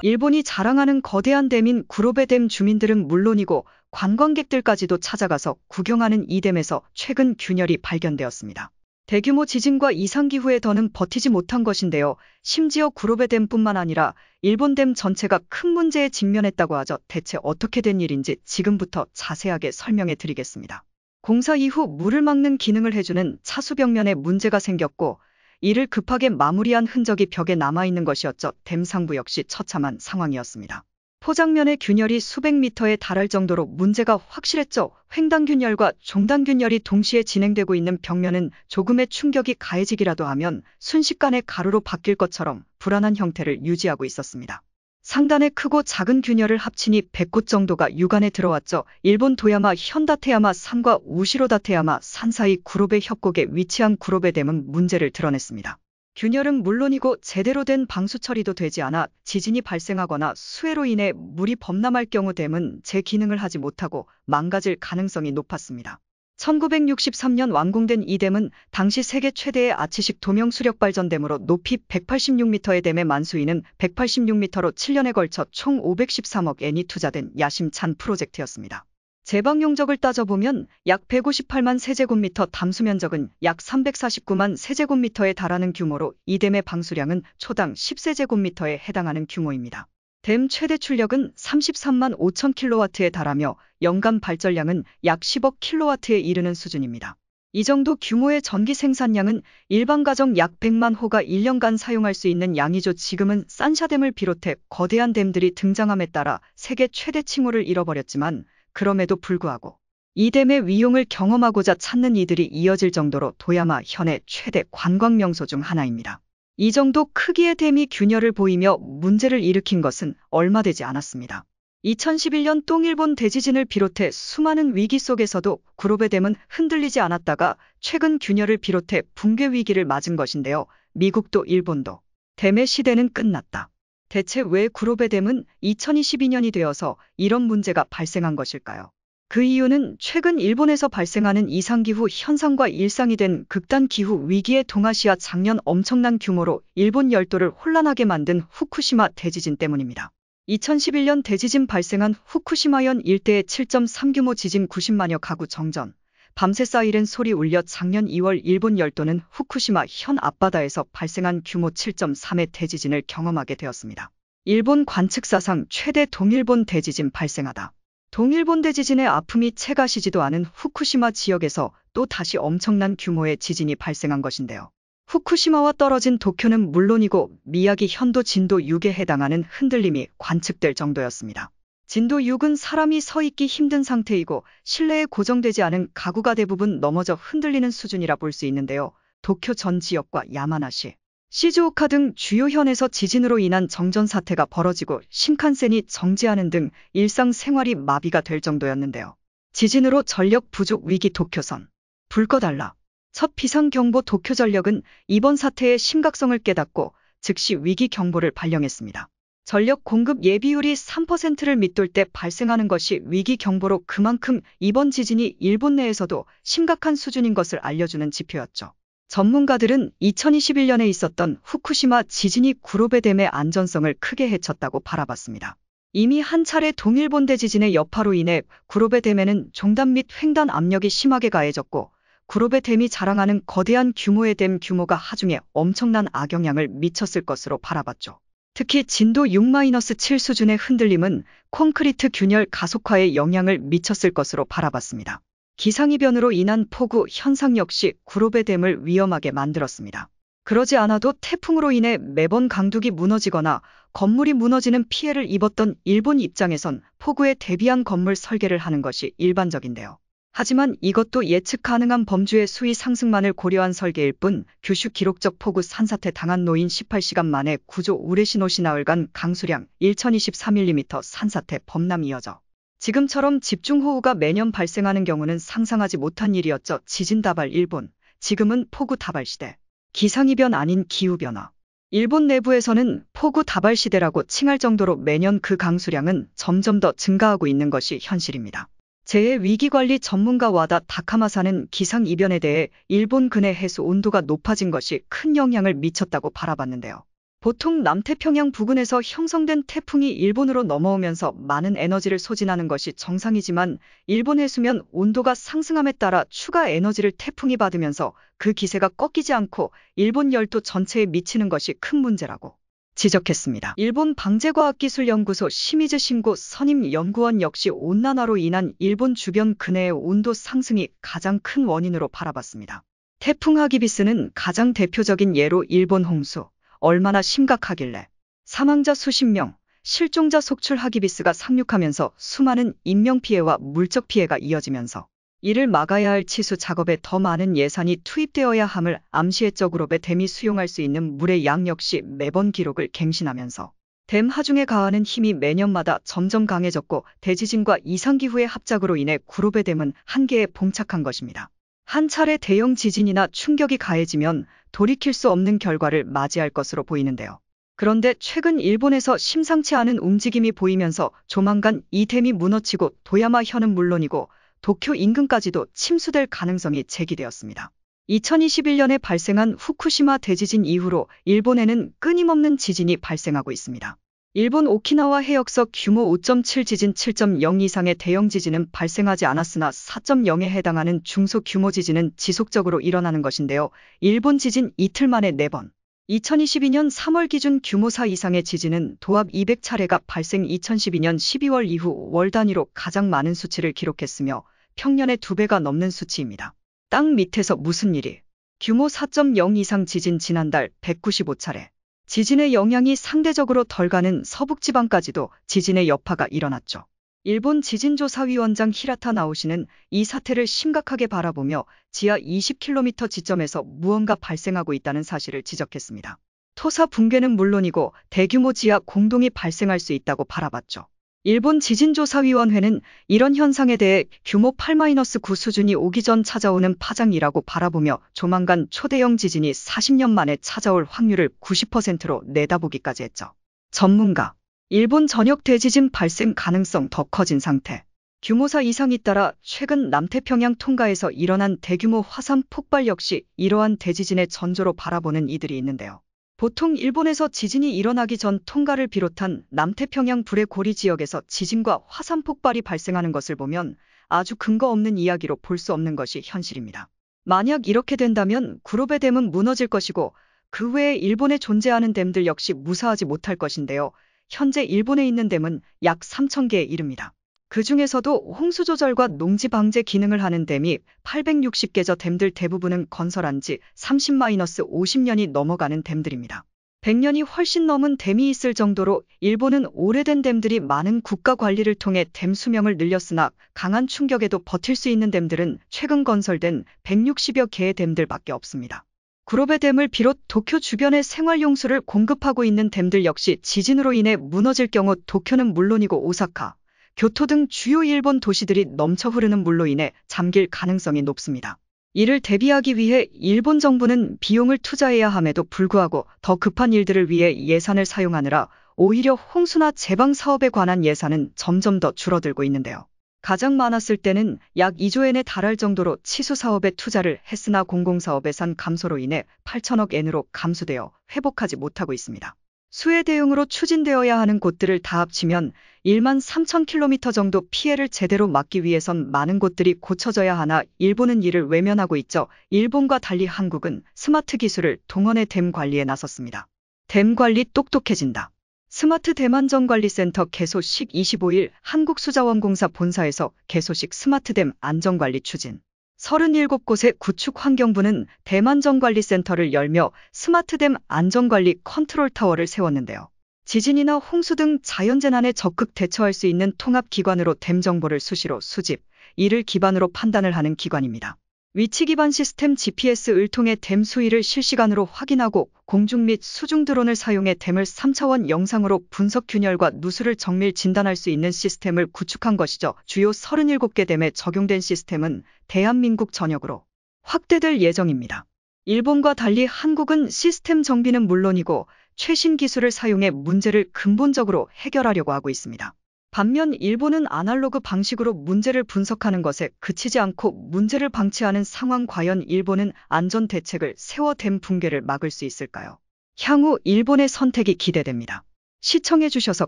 일본이 자랑하는 거대한 댐인 구로베 댐 주민들은 물론이고 관광객들까지도 찾아가서 구경하는 이 댐에서 최근 균열이 발견되었습니다. 대규모 지진과 이상기후에 더는 버티지 못한 것인데요. 심지어 구로베 댐뿐만 아니라 일본 댐 전체가 큰 문제에 직면했다고 하죠. 대체 어떻게 된 일인지 지금부터 자세하게 설명해 드리겠습니다. 공사 이후 물을 막는 기능을 해주는 차수벽면에 문제가 생겼고 이를 급하게 마무리한 흔적이 벽에 남아있는 것이었죠. 댐 상부 역시 처참한 상황이었습니다. 포장면의 균열이 수백 미터에 달할 정도로 문제가 확실했죠. 횡단균열과 종단균열이 동시에 진행되고 있는 벽면은 조금의 충격이 가해지기라도 하면 순식간에 가루로 바뀔 것처럼 불안한 형태를 유지하고 있었습니다. 상단에 크고 작은 균열을 합치니 100곳 정도가 유관에 들어왔죠. 일본 도야마 현다테야마 산과 우시로다테야마 산 사이 구로베 협곡에 위치한 구로베 댐은 문제를 드러냈습니다. 균열은 물론이고 제대로 된 방수 처리도 되지 않아 지진이 발생하거나 수해로 인해 물이 범람할 경우 댐은 제 기능을 하지 못하고 망가질 가능성이 높았습니다. 1963년 완공된 이 댐은 당시 세계 최대의 아치식 도명 수력 발전댐으로 높이 186m의 댐의 만수위는 186m로 7년에 걸쳐 총 513억 엔이 투자된 야심찬 프로젝트였습니다. 제방 용적을 따져보면 약 158만 세제곱미터, 담수 면적은 약 349만 세제곱미터에 달하는 규모로 이 댐의 방수량은 초당 10세제곱미터에 해당하는 규모입니다. 댐 최대 출력은 33만 5천 킬로와트에 달하며 연간 발전량은 약 10억 킬로와트에 이르는 수준입니다. 이 정도 규모의 전기 생산량은 일반 가정 약 100만 호가 1년간 사용할 수 있는 양이죠. 지금은 산샤댐을 비롯해 거대한 댐들이 등장함에 따라 세계 최대 칭호를 잃어버렸지만 그럼에도 불구하고 이 댐의 위용을 경험하고자 찾는 이들이 이어질 정도로 도야마 현의 최대 관광 명소 중 하나입니다. 이 정도 크기의 댐이 균열을 보이며 문제를 일으킨 것은 얼마 되지 않았습니다. 2011년 동일본 대지진을 비롯해 수많은 위기 속에서도 구로베 댐은 흔들리지 않았다가 최근 균열을 비롯해 붕괴 위기를 맞은 것인데요. 미국도 일본도 댐의 시대는 끝났다. 대체 왜 구로베 댐은 2022년이 되어서 이런 문제가 발생한 것일까요? 그 이유는 최근 일본에서 발생하는 이상기후 현상과 일상이 된 극단 기후 위기의 동아시아 작년 엄청난 규모로 일본 열도를 혼란하게 만든 후쿠시마 대지진 때문입니다. 2011년 대지진 발생한 후쿠시마현 일대의 7.3 규모 지진 90만여 가구 정전, 밤새 사이렌 소리 울려 작년 2월 일본 열도는 후쿠시마 현 앞바다에서 발생한 규모 7.3의 대지진을 경험하게 되었습니다. 일본 관측사상 최대 동일본 대지진 발생하다. 동일본 대지진의 아픔이 채 가시지도 않은 후쿠시마 지역에서 또 다시 엄청난 규모의 지진이 발생한 것인데요. 후쿠시마와 떨어진 도쿄는 물론이고 미야기 현도 진도 6에 해당하는 흔들림이 관측될 정도였습니다. 진도 6은 사람이 서 있기 힘든 상태이고 실내에 고정되지 않은 가구가 대부분 넘어져 흔들리는 수준이라 볼 수 있는데요. 도쿄 전 지역과 야마나시, 시즈오카 등 주요 현에서 지진으로 인한 정전 사태가 벌어지고 신칸센이 정지하는 등 일상생활이 마비가 될 정도였는데요. 지진으로 전력 부족 위기 도쿄선, 불 꺼달라. 첫 비상경보 도쿄전력은 이번 사태의 심각성을 깨닫고 즉시 위기경보를 발령했습니다. 전력 공급 예비율이 3%를 밑돌 때 발생하는 것이 위기경보로 그만큼 이번 지진이 일본 내에서도 심각한 수준인 것을 알려주는 지표였죠. 전문가들은 2021년에 있었던 후쿠시마 지진이 구로베 댐의 안전성을 크게 해쳤다고 바라봤습니다. 이미 한 차례 동일본 대지진의 여파로 인해 구로베 댐에는 종단 및 횡단 압력이 심하게 가해졌고 구로베 댐이 자랑하는 거대한 규모의 댐 규모가 하중에 엄청난 악영향을 미쳤을 것으로 바라봤죠. 특히 진도 6-7 수준의 흔들림은 콘크리트 균열 가속화에 영향을 미쳤을 것으로 바라봤습니다. 기상이변으로 인한 폭우 현상 역시 구로베 댐을 위험하게 만들었습니다. 그러지 않아도 태풍으로 인해 매번 강둑이 무너지거나 건물이 무너지는 피해를 입었던 일본 입장에선 폭우에 대비한 건물 설계를 하는 것이 일반적인데요. 하지만 이것도 예측 가능한 범주의 수위 상승만을 고려한 설계일 뿐 규슈 기록적 폭우 산사태 당한 노인 18시간 만에 구조 우레시노시나흘간 강수량 1023mm 산사태 범람 이어져 지금처럼 집중호우가 매년 발생하는 경우는 상상하지 못한 일이었죠. 지진 다발 일본, 지금은 폭우 다발 시대. 기상이변 아닌 기후변화. 일본 내부에서는 폭우 다발 시대라고 칭할 정도로 매년 그 강수량은 점점 더 증가하고 있는 것이 현실입니다. 재해위기관리 전문가 와다 다카마사는 기상이변에 대해 일본 근해 해수 온도가 높아진 것이 큰 영향을 미쳤다고 바라봤는데요. 보통 남태평양 부근에서 형성된 태풍이 일본으로 넘어오면서 많은 에너지를 소진하는 것이 정상이지만 일본 해수면 온도가 상승함에 따라 추가 에너지를 태풍이 받으면서 그 기세가 꺾이지 않고 일본 열도 전체에 미치는 것이 큰 문제라고 지적했습니다. 일본 방재과학기술연구소 시미즈 신고 선임 연구원 역시 온난화로 인한 일본 주변 근해의 온도 상승이 가장 큰 원인으로 바라봤습니다. 태풍 하기비스는 가장 대표적인 예로 일본 홍수, 얼마나 심각하길래 사망자 수십 명, 실종자 속출 하기비스가 상륙하면서 수많은 인명피해와 물적 피해가 이어지면서 이를 막아야 할 치수 작업에 더 많은 예산이 투입되어야 함을 암시했죠. 그룹의 댐이 수용할 수 있는 물의 양 역시 매번 기록을 갱신하면서 댐 하중에 가하는 힘이 매년마다 점점 강해졌고 대지진과 이상기후의 합작으로 인해 구로베 댐은 한계에 봉착한 것입니다. 한 차례 대형 지진이나 충격이 가해지면 돌이킬 수 없는 결과를 맞이할 것으로 보이는데요. 그런데 최근 일본에서 심상치 않은 움직임이 보이면서 조만간 이 댐이 무너지고 도야마 현은 물론이고 도쿄 인근까지도 침수될 가능성이 제기되었습니다. 2021년에 발생한 후쿠시마 대지진 이후로 일본에는 끊임없는 지진이 발생하고 있습니다. 일본 오키나와 해역서 규모 5.7 지진 7.0 이상의 대형 지진은 발생하지 않았으나 4.0에 해당하는 중소규모 지진은 지속적으로 일어나는 것인데요. 일본 지진 이틀 만에 4번. 2022년 3월 기준 규모 4 이상의 지진은 도합 200차례가 발생 2012년 12월 이후 월 단위로 가장 많은 수치를 기록했으며 평년의 2배가 넘는 수치입니다. 땅 밑에서 무슨 일이? 규모 4.0 이상 지진 지난달 195차례. 지진의 영향이 상대적으로 덜 가는 서북지방까지도 지진의 여파가 일어났죠. 일본 지진조사위원장 히라타 나오시는 이 사태를 심각하게 바라보며 지하 20km 지점에서 무언가 발생하고 있다는 사실을 지적했습니다. 토사 붕괴는 물론이고 대규모 지하 공동이 발생할 수 있다고 바라봤죠. 일본 지진조사위원회는 이런 현상에 대해 규모 8-9 수준이 오기 전 찾아오는 파장이라고 바라보며 조만간 초대형 지진이 40년 만에 찾아올 확률을 90%로 내다보기까지 했죠. 전문가, 일본 전역 대지진 발생 가능성 더 커진 상태. 규모 4 이상이 따라 최근 남태평양 통가에서 일어난 대규모 화산 폭발 역시 이러한 대지진의 전조로 바라보는 이들이 있는데요. 보통 일본에서 지진이 일어나기 전 통가를 비롯한 남태평양 불의 고리 지역에서 지진과 화산 폭발이 발생하는 것을 보면 아주 근거 없는 이야기로 볼 수 없는 것이 현실입니다. 만약 이렇게 된다면 구로베 댐은 무너질 것이고 그 외에 일본에 존재하는 댐들 역시 무사하지 못할 것인데요. 현재 일본에 있는 댐은 약 3,000개에 이릅니다. 그 중에서도 홍수 조절과 농지 방제 기능을 하는 댐이 860개저 댐들 대부분은 건설한 지 30-50년이 넘어가는 댐들입니다. 100년이 훨씬 넘은 댐이 있을 정도로 일본은 오래된 댐들이 많은 국가 관리를 통해 댐 수명을 늘렸으나 강한 충격에도 버틸 수 있는 댐들은 최근 건설된 160여 개의 댐들밖에 없습니다. 구로베 댐을 비롯 도쿄 주변에 생활용수를 공급하고 있는 댐들 역시 지진으로 인해 무너질 경우 도쿄는 물론이고 오사카, 교토 등 주요 일본 도시들이 넘쳐 흐르는 물로 인해 잠길 가능성이 높습니다. 이를 대비하기 위해 일본 정부는 비용을 투자해야 함에도 불구하고 더 급한 일들을 위해 예산을 사용하느라 오히려 홍수나 재방 사업에 관한 예산은 점점 더 줄어들고 있는데요. 가장 많았을 때는 약 2조엔에 달할 정도로 치수 사업에 투자를 했으나 공공사업 예산 감소로 인해 8천억 엔으로 감소되어 회복하지 못하고 있습니다. 수해 대응으로 추진되어야 하는 곳들을 다 합치면 13,000km 정도 피해를 제대로 막기 위해선 많은 곳들이 고쳐져야 하나 일본은 이를 외면하고 있죠. 일본과 달리 한국은 스마트 기술을 동원해 댐 관리에 나섰습니다. 댐 관리 똑똑해진다. 스마트 댐 안전관리센터 개소식 25일 한국수자원공사 본사에서 개소식 스마트 댐 안전관리 추진. 37곳의 구축환경부는 댐 안전관리센터를 열며 스마트 댐 안전관리 컨트롤타워를 세웠는데요. 지진이나 홍수 등 자연재난에 적극 대처할 수 있는 통합기관으로 댐 정보를 수시로 수집, 이를 기반으로 판단을 하는 기관입니다. 위치 기반 시스템 GPS을 통해 댐 수위를 실시간으로 확인하고 공중 및 수중 드론을 사용해 댐을 3차원 영상으로 분석 균열과 누수를 정밀 진단할 수 있는 시스템을 구축한 것이죠. 주요 37개 댐에 적용된 시스템은 대한민국 전역으로 확대될 예정입니다. 일본과 달리 한국은 시스템 정비는 물론이고 최신 기술을 사용해 문제를 근본적으로 해결하려고 하고 있습니다. 반면 일본은 아날로그 방식으로 문제를 분석하는 것에 그치지 않고 문제를 방치하는 상황. 과연 일본은 안전 대책을 세워 댐 붕괴를 막을 수 있을까요? 향후 일본의 선택이 기대됩니다. 시청해주셔서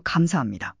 감사합니다.